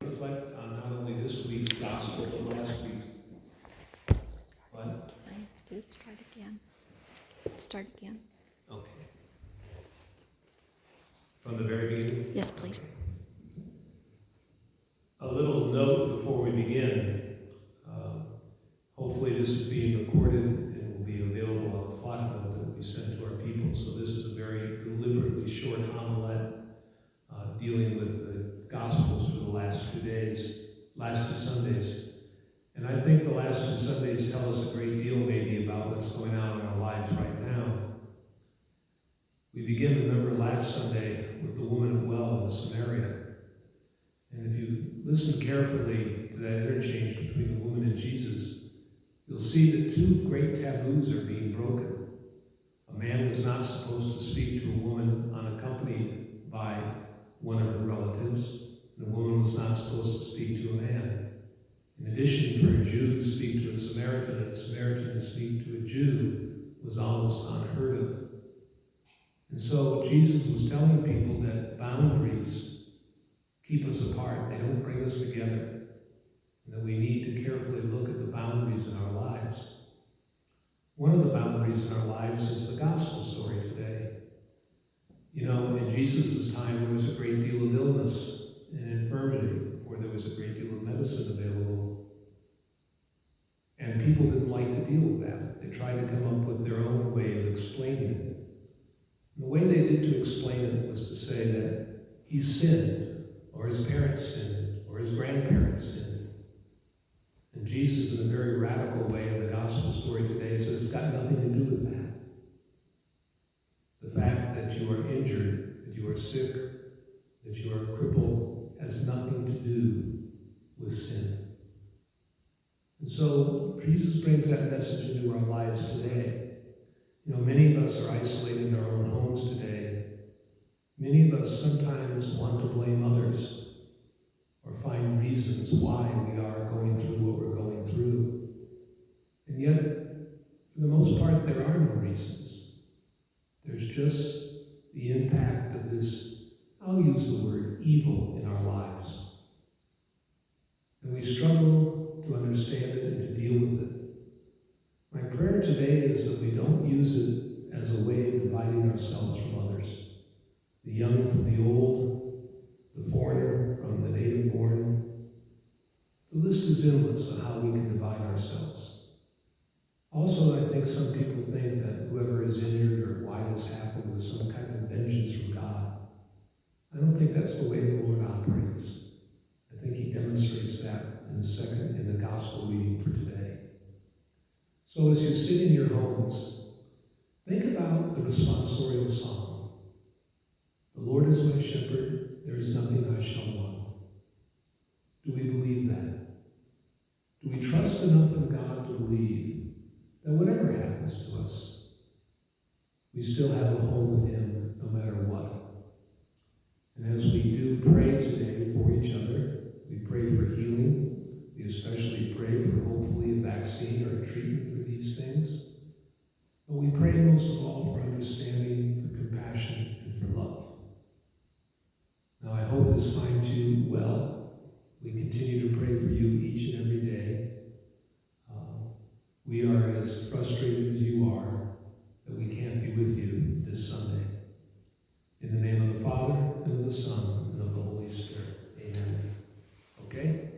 reflect on not only this week's gospel, but last week's. What? Can I ask you to start again? Start again. Okay. From the very beginning? Yes, please. A little note before we begin. Hopefully this is being recorded and will be available on the flat note that will be sent to our people. So this is a very deliberately short homilette dealing with the Gospels for the last 2 days, last 2 Sundays. And I think the last 2 Sundays tell us a great deal maybe about what's going on in our lives right now. We begin, remember, last Sunday with the woman at well in Samaria. And if you listen carefully to that interchange between the woman and Jesus, you'll see that 2 great taboos are being broken. A man was not supposed to speak to a woman unaccompanied by one of her relatives, and a woman was not supposed to speak to a man. In addition, for a Jew to speak to a Samaritan and a Samaritan to speak to a Jew was almost unheard of. And so Jesus was telling people that boundaries keep us apart. They don't bring us together. And that we need to carefully look at the boundaries in our lives. One of the boundaries in our lives is the gospel story today. You know, in Jesus' time, there was a great deal of illness and infirmity before there was a great deal of medicine available. And people didn't like to deal with that. They tried to come up with their own way of explaining it. And the way they did to explain it was to say that he sinned, or his parents sinned, or his grandparents sinned. And Jesus, in a very radical way in the gospel story today, says it's got nothing to do with that. The fact that you are injured, that you are sick, that you are crippled, has nothing to do with sin. And so Jesus brings that message into our lives today. You know, many of us are isolated in our own homes today. Many of us sometimes want to blame others or find reasons why we are going through what we're going through. And yet, for the most part, there are no reasons. There's just the impact of this, I'll use the word, evil in our lives. And we struggle to understand it and to deal with it. My prayer today is that we don't use it as a way of dividing ourselves from others. The young from the old, the foreigner from the native born. The list is endless of how we can divide ourselves. Also, I think some people think that whoever is injured or why this happened was some kind of vengeance from God. I don't think that's the way the Lord operates. I think he demonstrates that in the gospel reading for today. So as you sit in your homes, think about the responsorial psalm. The Lord is my shepherd, there is nothing I shall want. Do we believe that? Do we trust enough in God to believe that whatever happens to us, we still have a home with him no matter what? And as we do pray today for each other, we pray for healing. We especially pray for hopefully a vaccine or a treatment for these things. But we pray most of all for understanding, for compassion, and for love. Now I hope this finds you well. We continue to pray for you each and every day. We are as frustrated as you are that we can't be with you this Sunday. In the name of the Father, and of the Son, and of the Holy Spirit. Amen. Okay?